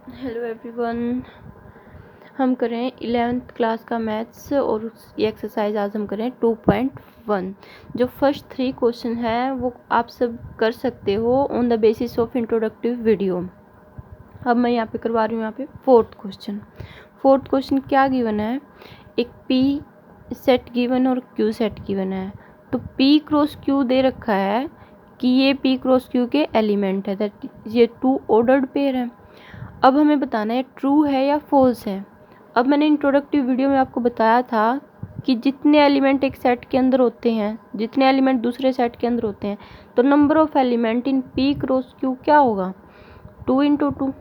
Hello everyone, हम करें 11th class का मैथ्स और ये एक्सरसाइज आज हम करें 2.1। जो फर्स्ट 3 क्वेश्चन है वो आप सब कर सकते हो on the basis of introductive video. अब मैं यहाँ पे करवा रही हूँ यहाँ पे फोर्थ क्वेश्चन क्या गिवन है, एक पी सेट गिवन और क्यू सेट गिवन है। तो पी क्रॉस क्यू दे रखा है कि ये पी क्रॉस क्यू के एलिमेंट है, दैट ये 2 ऑर्डर्ड पेयर है। अब हमें बताना है ट्रू है या फॉल्स है। अब मैंने इंट्रोडक्टिव वीडियो में आपको बताया था कि जितने एलिमेंट एक सेट के अंदर होते हैं, जितने एलिमेंट दूसरे सेट के अंदर होते हैं, तो number of element in P cross Q क्या होगा, 2 इंटू 2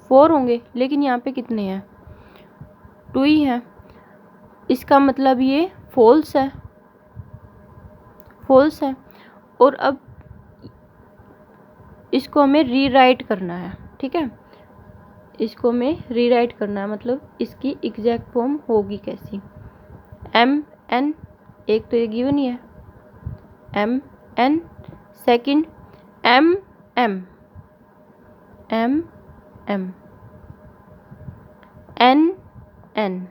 4 होंगे। लेकिन यहाँ पे कितने हैं, 2 ही हैं। इसका मतलब ये फॉल्स है। और अब इसको हमें रीराइट करना है, ठीक है। इसको हमें रीराइट करना है, मतलब इसकी एग्जैक्ट फॉर्म होगी कैसी। एम एन, एक तो ये गिवन ही है M N, second M M M M N N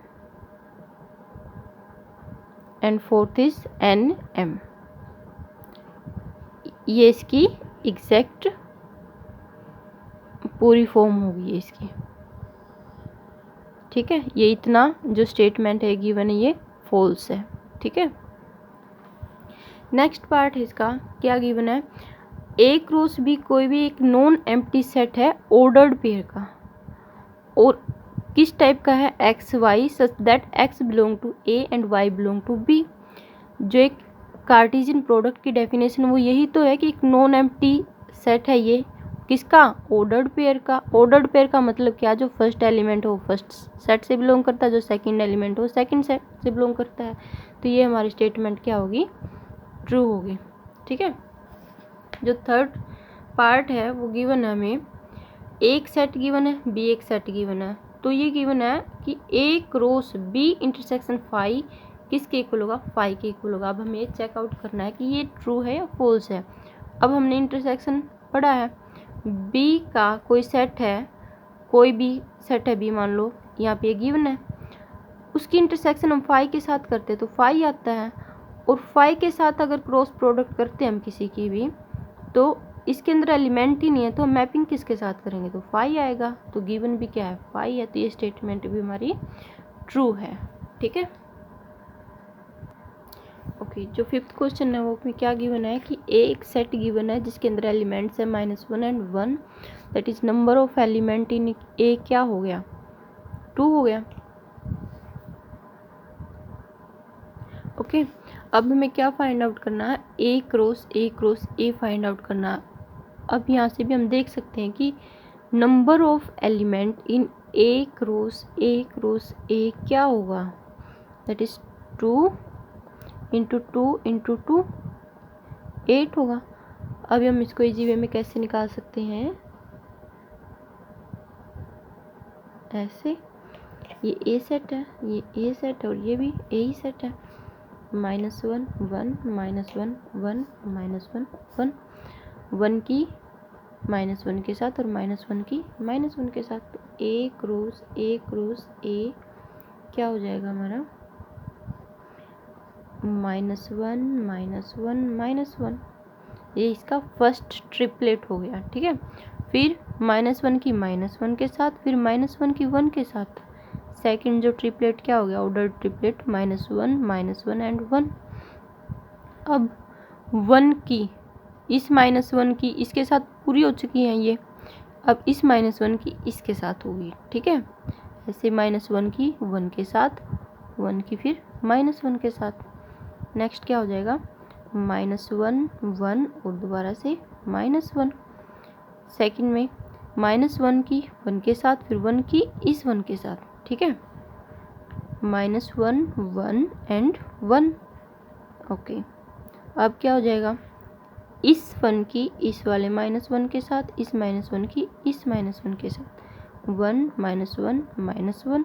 and fourth is N M. ये इसकी एग्जैक्ट पूरी फॉर्म होगी ये इसकी, ठीक है। ये इतना जो स्टेटमेंट है गिवन है ये फॉल्स है, ठीक है। नेक्स्ट पार्ट है इसका, क्या गिवन है, ए क्रॉस बी कोई भी एक नॉन एम्प्टी सेट है ऑर्डर्ड पेयर का, और किस टाइप का है, X Y such that X belong to A and Y belong to B. जो एक कार्टेशियन प्रोडक्ट की डेफिनेशन वो यही तो है कि एक नॉन एम्प्टी सेट है ये, किसका, ऑर्डर्ड पेयर का। ऑर्डर्ड पेयर का मतलब क्या, जो फर्स्ट एलिमेंट हो फर्स्ट सेट से बिलोंग करता है, जो सेकंड एलिमेंट हो सेकंड सेट से बिलोंग करता है। तो ये हमारी स्टेटमेंट क्या होगी, ट्रू होगी, ठीक है। जो थर्ड पार्ट है वो गिवन है हमें, एक सेट गिवन है, बी एक सेट गिवन है। तो ये गिवन है कि ए क्रॉस बी इंटरसेक्शन फाई किसके इक्वल होगा, फाई के इक्वल होगा। अब हमें चेकआउट करना है कि ये ट्रू है या फॉल्स है। अब हमने इंटरसेक्शन पढ़ा है, बी का कोई सेट है, कोई भी सेट है बी मान लो, यहाँ पे गिवन है, उसकी इंटरसेक्शन हम फाई के साथ करते हैं तो फाई आता है। और फाई के साथ अगर क्रॉस प्रोडक्ट करते हैं हम किसी की भी, तो इसके अंदर एलिमेंट ही नहीं है, तो हम मैपिंग किसके साथ करेंगे, तो फाई आएगा। तो गिवन भी क्या है, फाई है। तो ये स्टेटमेंट भी हमारी ट्रू है, ठीक है। ओके, जो फिफ्थ क्वेश्चन है वो में क्या गिवन है कि एक सेट गिवन है जिसके अंदर एलिमेंट्स है -1 and 1, that is number of element in a क्या हो गया, 2 हो गया। ओके, अब हमें क्या फाइंड आउट करना है, ए क्रॉस ए फाइंड आउट करना है। अब यहाँ से भी हम देख सकते हैं कि number of element in A cross ए क्या होगा, दैट इज 2 इंटू 2 इंटू 2 8 होगा। अब हम इसको इजी वे में कैसे निकाल सकते हैं, ऐसे, ये ए सेट है, ये ए सेट है और ये भी ए ही सेट है। -1 1 -1 1 -1 1 1 की -1 के साथ और -1 की -1 के साथ। तो ए क्रॉस ए क्या हो जाएगा हमारा, -1 -1 ये इसका फर्स्ट ट्रिपलेट हो गया, ठीक है। फिर -1 की -1 के साथ, फिर -1 की 1 के साथ। सेकंड जो ट्रिपलेट क्या हो गया, ऑर्डर ट्रिपलेट -1 एंड 1। अब 1 की इस -1 की इसके साथ पूरी हो चुकी हैं ये, अब इस -1 की इसके साथ होगी, ठीक है। ऐसे -1 की 1 के साथ, 1 की फिर -1 के साथ। नेक्स्ट क्या हो जाएगा, -1 1 और दोबारा से -1। सेकंड में -1 की 1 के साथ, फिर 1 की इस 1 के साथ, ठीक है। -1 1 एंड 1। ओके, अब क्या हो जाएगा, इस 1 की इस वाले -1 के साथ, इस -1 की इस -1 के साथ, 1 -1 -1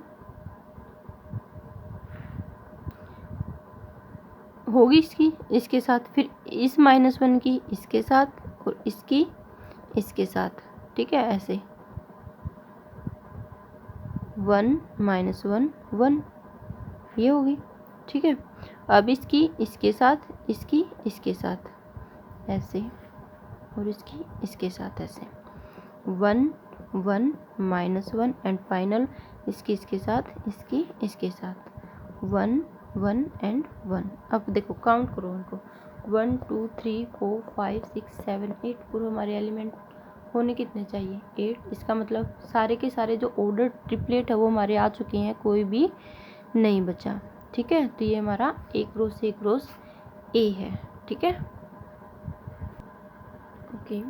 होगी इसकी इसके साथ, फिर इस -1 की इसके साथ और इसकी इसके साथ, ठीक है। ऐसे 1 माइनस 1 1, ये होगी। ठीक है, अब इसकी इसके साथ, इसकी इसके साथ ऐसे, और इसकी इसके साथ ऐसे, 1 1 माइनस 1 एंड फाइनल इसकी इसके साथ, इसकी इसके साथ 1 1 एंड 1। अब देखो काउंट करो उनको, 1 2 3 4 5 6 7 8, पूरे हमारे एलिमेंट होने कितने चाहिए 8। इसका मतलब सारे के सारे जो ऑर्डर ट्रिपलेट है वो हमारे आ चुके हैं, कोई भी नहीं बचा। ठीक है, तो ये हमारा एक रो से एक रोज ए है। ठीक है, ओके।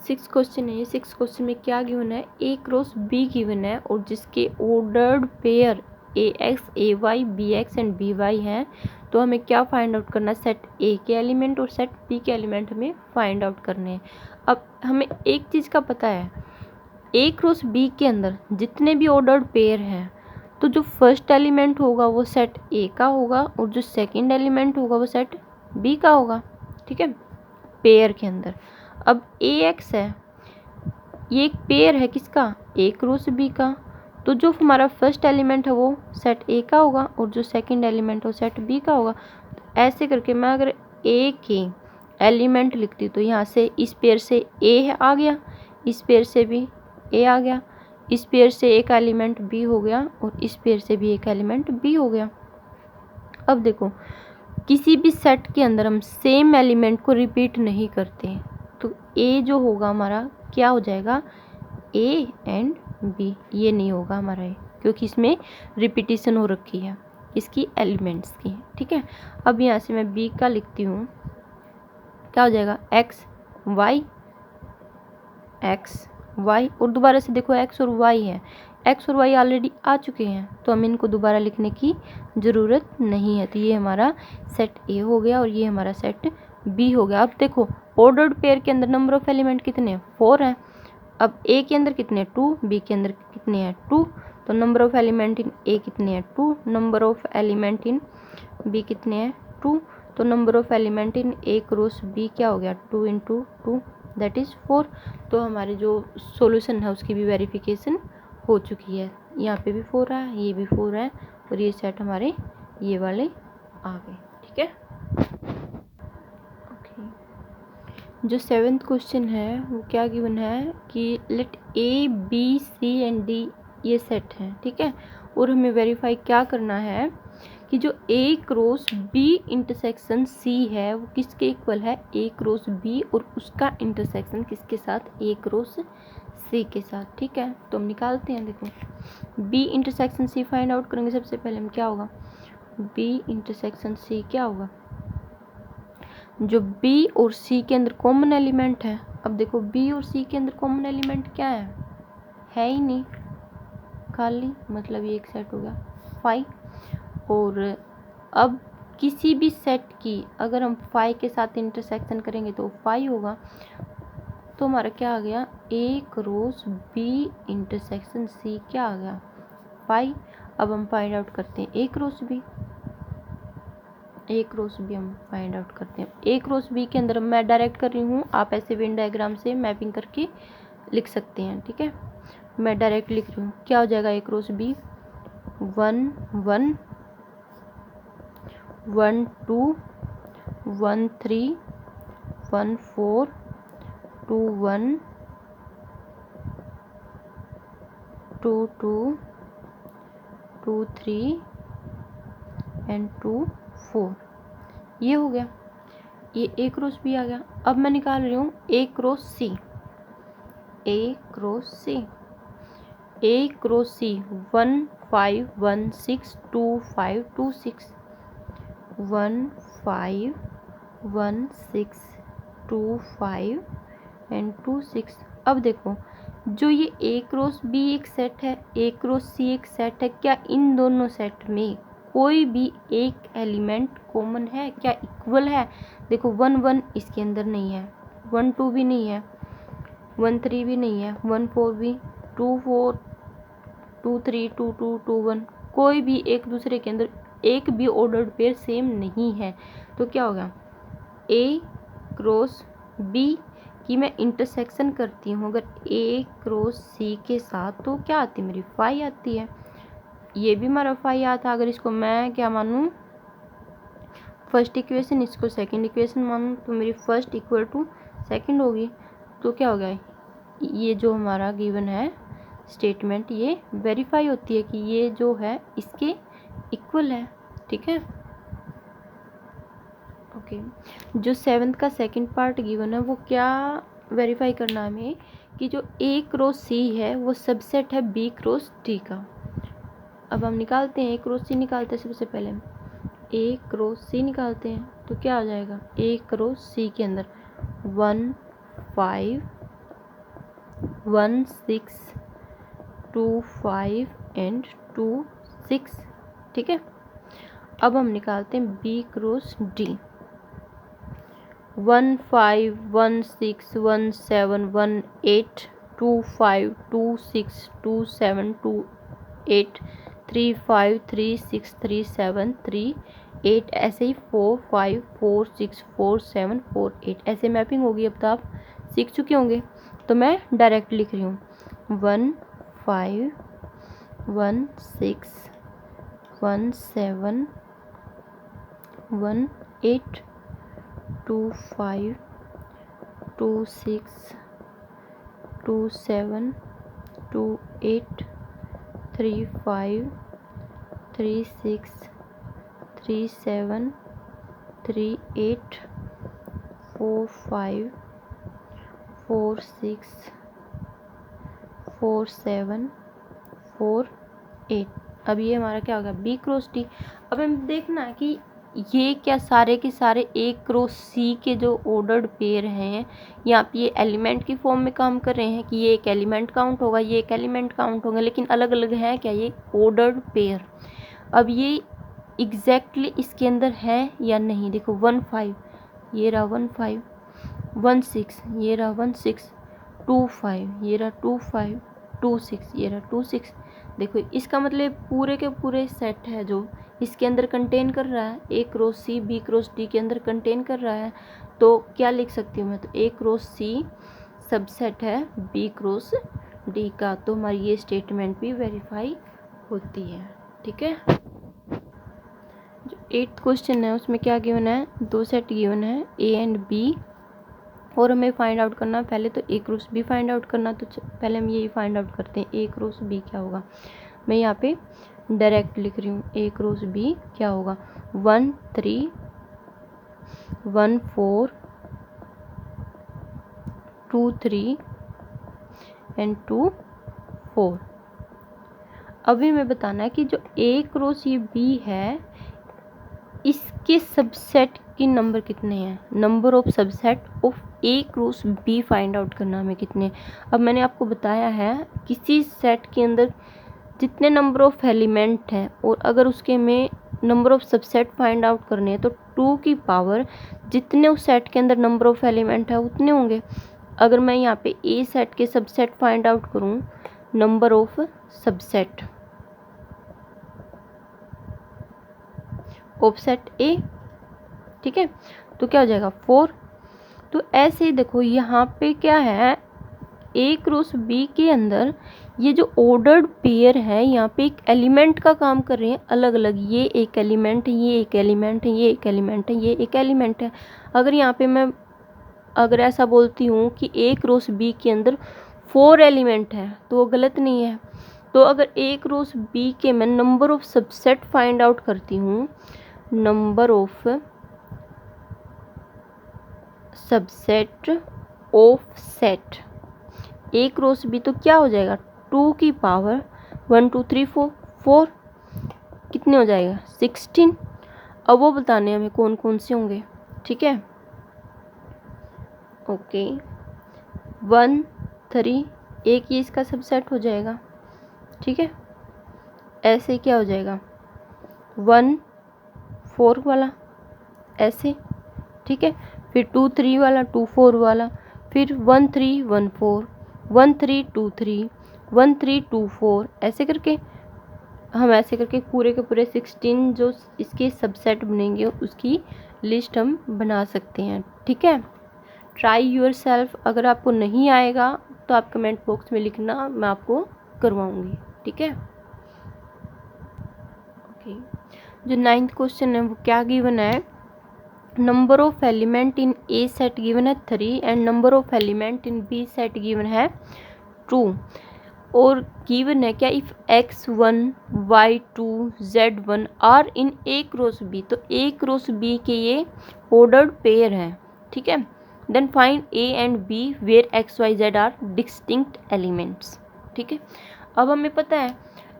6 क्वेश्चन है। 6 क्वेश्चन में क्या गिवन है, ए क्रॉस बी गिवन है और जिसके ordered pair A X A Y B X and B Y हैं, तो हमें क्या फाइंड आउट करना है, सेट ए के एलिमेंट और सेट बी के एलिमेंट हमें फाइंड आउट करने हैं। अब हमें एक चीज़ का पता है, ए क्रॉस बी के अंदर जितने भी ऑर्डर्ड पेयर हैं, तो जो फर्स्ट एलिमेंट होगा वो सेट ए का होगा और जो सेकेंड एलिमेंट होगा वो सेट बी का होगा। ठीक है, पेयर के अंदर। अब ए एक्स है, ये एक पेयर है किसका, ए क्रॉस बी का, तो जो हमारा फर्स्ट एलिमेंट है वो सेट ए का होगा और जो सेकंड एलिमेंट है वो सेट बी का होगा। तो ऐसे करके मैं अगर ए के एलिमेंट लिखती तो यहाँ से इस पेयर से ए आ गया, इस पेयर से भी ए आ गया, इस पेयर से एक एलिमेंट बी हो गया और इस पेयर से भी एक एलिमेंट बी हो गया। अब देखो, किसी भी सेट के अंदर हम सेम एलिमेंट को रिपीट नहीं करते, तो ए जो होगा हमारा क्या हो जाएगा, ए एंड बी, ये नहीं होगा हमारा ए, क्योंकि इसमें रिपीटिशन हो रखी है इसकी एलिमेंट्स की। ठीक है, अब यहाँ से मैं बी का लिखती हूँ, क्या हो जाएगा, एक्स वाई, और दोबारा से देखो एक्स और वाई है, एक्स और वाई ऑलरेडी आ चुके हैं, तो हम इनको दोबारा लिखने की ज़रूरत नहीं है। तो ये हमारा सेट ए हो गया और ये हमारा सेट बी हो गया। अब देखो, ऑर्डर्ड पेयर के अंदर नंबर ऑफ एलिमेंट कितने हैं, 4 हैं। अब ए के अंदर कितने हैं, 2, बी के अंदर कितने हैं, 2, तो number of element in A कितने हैं, 2, number of element in B कितने हैं, 2, तो number of element in A cross B क्या हो गया, 2 × 2 दैट इज़ 4। तो हमारे जो सॉल्यूशन है उसकी भी वेरिफिकेशन हो चुकी है, यहाँ पे भी 4 है, ये भी 4 है और ये सेट हमारे ये वाले आ गए। ठीक है, जो 7th क्वेश्चन है वो क्या गिवन है कि let A B C and D ये सेट है। ठीक है, और हमें वेरीफाई क्या करना है कि जो ए क्रॉस बी इंटरसेक्शन सी है वो किसके इक्वल है, ए क्रॉस बी, और उसका इंटरसेक्शन किसके साथ, ए क्रॉस सी के साथ। ठीक है, तो हम निकालते हैं। देखो, B intersection C find out करेंगे। सबसे पहले हम क्या होगा, बी इंटरसेक्शन सी क्या होगा, जो B और C के अंदर कॉमन एलिमेंट है। अब देखो B और C के अंदर कॉमन एलिमेंट क्या है ही नहीं, खाली, मतलब ये एक सेट हो गया 5। और अब किसी भी सेट की अगर हम 5 के साथ इंटरसेक्शन करेंगे तो 5 होगा, तो हमारा क्या आ गया, A cross B intersection C क्या आ गया, 5। अब हम फाइंड आउट करते हैं A क्रॉस B हम फाइंड आउट करते हैं। ए क्रॉस बी के अंदर मैं डायरेक्ट कर रही हूँ, आप ऐसे वेन डायग्राम से मैपिंग करके लिख सकते हैं। ठीक है, मैं डायरेक्ट लिख रही हूँ, क्या हो जाएगा, ए क्रॉस बी 1 1 1 2 1 3 1 4 2 1 2 2 2 3 एंड 2 4, ये हो गया, ये ए क्रॉस बी आ गया। अब मैं निकाल रही हूँ ए cross C, A cross C 1 5 1 6 2 5 2 6 1 5 1 6 2 5 and 2 6। अब देखो, जो ये ए क्रॉस बी एक सेट है, ए क्रॉस सी एक सेट है, क्या इन दोनों सेट में कोई भी एक एलिमेंट कॉमन है, क्या इक्वल है। देखो 1 1 इसके अंदर नहीं है, 1 2 भी नहीं है, 1 3 भी नहीं है, 1 4 भी, 2 4 2 3 2 2 2 1, कोई भी एक दूसरे के अंदर एक भी ऑर्डर्ड पेयर सेम नहीं है। तो क्या होगा, ए क्रॉस बी कि मैं इंटरसेक्शन करती हूँ अगर A क्रॉस C के साथ तो क्या आती है मेरी फाई आती है। ये भी हमारा फाई आता। अगर इसको मैं क्या मानूँ फर्स्ट इक्वेशन, इसको सेकंड इक्वेशन मानूँ तो मेरी फर्स्ट इक्वल टू सेकंड होगी। तो क्या हो गया, ये जो हमारा गिवन है स्टेटमेंट ये वेरीफाई होती है कि ये जो है इसके इक्वल है। ठीक है ओके। जो 7th का सेकंड पार्ट गिवन है वो क्या वेरीफाई करना है हमें कि जो A क्रॉस C है वो सबसेट है B क्रॉस D का। अब हम निकालते हैं A क्रॉस C निकालते हैं। सबसे पहले हम A क्रॉस C निकालते हैं तो क्या आ जाएगा A क्रॉस C के अंदर 1 5 1 6 2 5 एंड 2 6। ठीक है अब हम निकालते हैं B क्रॉस D 1 5 1 6 1 7 1 8 2 5 2 6 2 7 2 8 3 5 3 6 3 7 3 8 ऐसे ही 4 5 4 6 4 7 4 8 ऐसे मैपिंग होगी। अब तो आप सीख चुके होंगे तो मैं डायरेक्ट लिख रही हूँ 1 5 1 6 1 7 1 8 2 5 2 6 2 7 2 8 3 5 3 6 3 7 3 8 4 5 4 6 4 7 4 8। अब ये हमारा क्या होगा B क्रॉस D। अब हम देखना है कि ये क्या सारे के सारे A क्रॉस C के जो ऑर्डर्ड पेयर हैं यहाँ पे ये एलिमेंट की फॉर्म में काम कर रहे हैं कि ये एक एलिमेंट काउंट होगा, ये एक एलिमेंट काउंट होगा, लेकिन अलग अलग है क्या ये ऑर्डर्ड पेयर। अब ये एग्जैक्टली इसके अंदर है या नहीं। देखो 1 5 ये रहा 1 5 1 6 ये रहा 1 6 2 5 ये रहा 2 5 2 6 ये रहा 2 6। देखो इसका मतलब पूरे के पूरे सेट है जो इसके अंदर कंटेन कर रहा है A cross C B cross D के अंदर कंटेन कर रहा है। तो क्या लिख सकती हूँ मैं, तो A क्रॉस C सबसेट है B क्रॉस D का। तो हमारी ये स्टेटमेंट भी वेरीफाई होती है। ठीक है जो 8th क्वेश्चन है उसमें क्या गिवन है, दो सेट गिवन है A एंड B और हमें फाइंड आउट करना पहले तो A cross B find out करना। तो पहले हम यही फाइंड आउट करते हैं A क्रॉस B क्या होगा। मैं यहाँ पे डायरेक्ट लिख रही हूँ A क्रॉस B क्या होगा 1 3 1 4 2 3 एंड 2 4। अभी हमें बताना है कि जो A क्रॉस ये B है इसके सबसेट के नंबर कितने हैं, number of subset of A cross B find out करना हमें कितने। अब मैंने आपको बताया है किसी सेट के अंदर जितने नंबर ऑफ एलिमेंट हैं और अगर उसके में number of subset find out करने हैं तो 2 की पावर जितने उस सेट के अंदर नंबर ऑफ एलिमेंट है उतने होंगे। अगर मैं यहाँ पे A सेट के सबसेट फाइंड आउट करूँ number of subset of set A, ठीक है तो क्या हो जाएगा 4। तो ऐसे ही देखो यहाँ पे क्या है A क्रॉस B के अंदर ये जो ऑर्डर्ड पेयर है यहाँ पे एक एलिमेंट का काम कर रहे हैं अलग अलग। ये एक एलिमेंट है, ये एक एलिमेंट है, ये एक एलिमेंट है, ये एक एलिमेंट है। अगर यहाँ पे मैं अगर ऐसा बोलती हूँ कि A क्रॉस B के अंदर 4 एलिमेंट है तो वो गलत नहीं है। तो अगर A क्रॉस B के मैं number of subset find out करती हूँ, number of subset of set A cross B तो क्या हो जाएगा 2 की पावर 1 2 3 4 4 कितने हो जाएगा 16। अब वो बताने हमें कौन कौन से होंगे। ठीक है ओके 1 3 एक ये इसका सबसेट हो जाएगा। ठीक है ऐसे क्या हो जाएगा 1 4 वाला ऐसे। ठीक है फिर 2 3 वाला 2 4 वाला, फिर 1 3 1 4 1 3 2 3 1 3 2 4 ऐसे करके हम ऐसे करके पूरे के पूरे 16 जो इसके सबसेट बनेंगे उसकी लिस्ट हम बना सकते हैं। ठीक है ट्राई योर सेल्फ। अगर आपको नहीं आएगा तो आप कमेंट बॉक्स में लिखना, मैं आपको करवाऊँगी, ठीक है। ओके, जो 9th क्वेश्चन है वो क्या गिवन है, number of element in A set given है 3 and number of element in B set given है 2 और गिवन है क्या, if x1 y2 z1 are in A cross B, तो ए क्रॉस बी के ये ऑर्डर्ड पेयर हैं, ठीक है। Then find A and B where X Y Z are distinct elements, ठीक है। अब हमें पता है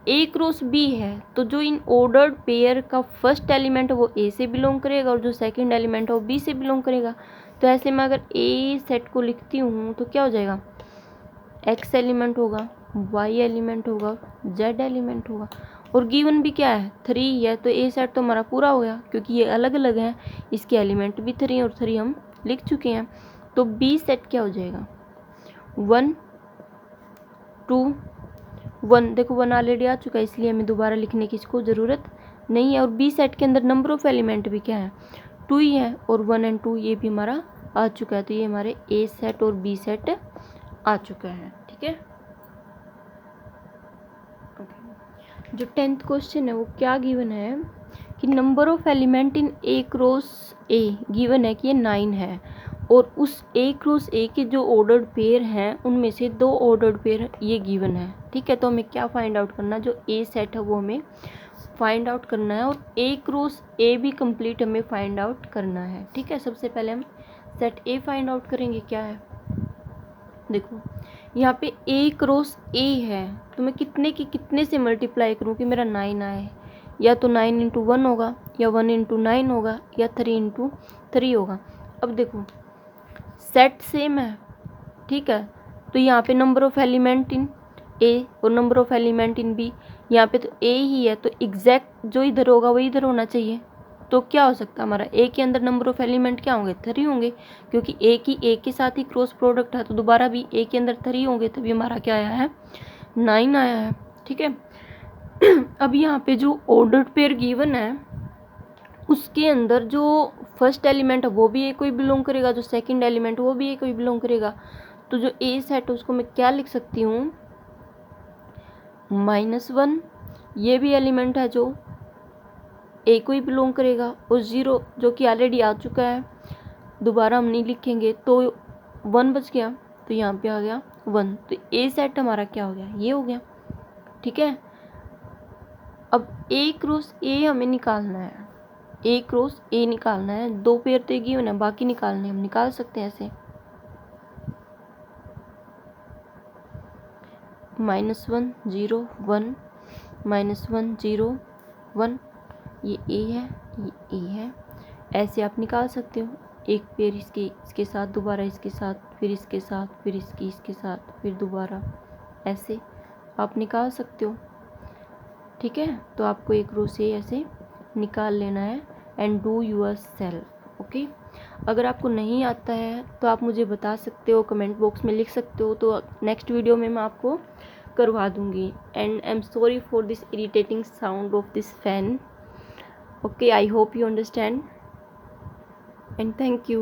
ए क्रॉस बी है, तो जो इन ऑर्डर्ड पेयर का फर्स्ट एलिमेंट है वो ए से बिलोंग करेगा और जो सेकंड एलिमेंट है वो बी से बिलोंग करेगा। तो ऐसे में अगर ए सेट को लिखती हूँ तो क्या हो जाएगा, एक्स एलिमेंट होगा, वाई एलिमेंट होगा, जेड एलिमेंट होगा और गिवन भी क्या है 3 है, तो ए सेट तो हमारा पूरा हो गया क्योंकि ये अलग अलग हैं, इसके एलिमेंट भी 3 और 3 हम लिख चुके हैं। तो बी सेट क्या हो जाएगा 1 2 1, देखो 1 ऑलरेडी आ चुका है इसलिए हमें दोबारा लिखने की इसको ज़रूरत नहीं है। और बी सेट के अंदर नंबर ऑफ एलिमेंट भी क्या है 2 ही है और 1 एंड 2 ये भी हमारा आ चुका है, तो ये हमारे ए सेट और बी सेट आ चुका है, ठीक है। जो 10th क्वेश्चन है वो क्या गिवन है कि number of element in A cross A given है कि ये 9 है और उस ए क्रॉस ए के जो ऑर्डर्ड पेयर हैं उनमें से 2 ऑर्डर्ड पेयर ये गिवन है, ठीक है। तो हमें क्या फाइंड आउट करना है, जो ए सेट है वो हमें फाइंड आउट करना है और ए क्रॉस ए भी कंप्लीट हमें फाइंड आउट करना है, ठीक है। सबसे पहले हम सेट ए फाइंड आउट करेंगे, क्या है देखो यहाँ पे ए क्रॉस ए है, तो मैं कितने की कितने से मल्टीप्लाई करूँ कि मेरा 9 आए, या तो 9 इंटू 1 होगा या 1 इंटू 9 होगा या 3 इंटू 3 होगा। अब देखो सेट सेम है, ठीक है, तो यहाँ पे number of element in A और number of element in B, यहाँ पे तो ए ही है तो एग्जैक्ट जो इधर होगा वही इधर होना चाहिए। तो क्या हो सकता है हमारा ए के अंदर नंबर ऑफ एलिमेंट क्या होंगे 3 होंगे क्योंकि ए की ए के साथ ही क्रॉस प्रोडक्ट है, तो दोबारा भी ए के अंदर 3 होंगे, तभी हमारा क्या आया है 9 आया है, ठीक है। अब यहाँ पे जो ऑर्डर्ड पेयर गिवन है उसके अंदर जो फर्स्ट एलिमेंट है वो भी ए को ही बिलोंग करेगा, जो सेकंड एलिमेंट वो भी ए को ही बिलोंग करेगा। तो जो ए सेट है उसको मैं क्या लिख सकती हूँ -1, ये भी एलिमेंट है जो ए को ही बिलोंग करेगा और 0 जो कि ऑलरेडी आ चुका है, दोबारा हम नहीं लिखेंगे, तो 1 बच गया, तो यहाँ पे आ गया 1, तो ए सेट हमारा क्या हो गया, ये हो गया, ठीक है। अब ए क्रॉस ए हमें निकालना है, ए क्रॉस ए निकालना है, 2 पेयर तो गिवन है, बाकी निकालने हम निकाल सकते हैं ऐसे -1 0 1 -1 0 1, ये ए है ये ए है, ऐसे आप निकाल सकते हो। एक पेयर इसके साथ, दोबारा इसके साथ, फिर इसके साथ, फिर इसके साथ, फिर दोबारा, ऐसे आप निकाल सकते हो, ठीक है। तो आपको एक रो से ऐसे निकाल लेना है and do your self, okay. अगर आपको नहीं आता है तो आप मुझे बता सकते हो, कमेंट बॉक्स में लिख सकते हो, तो नेक्स्ट वीडियो में मैं आपको करवा दूँगी। And I am sorry for this irritating sound of this fan, okay, I hope you understand and thank you.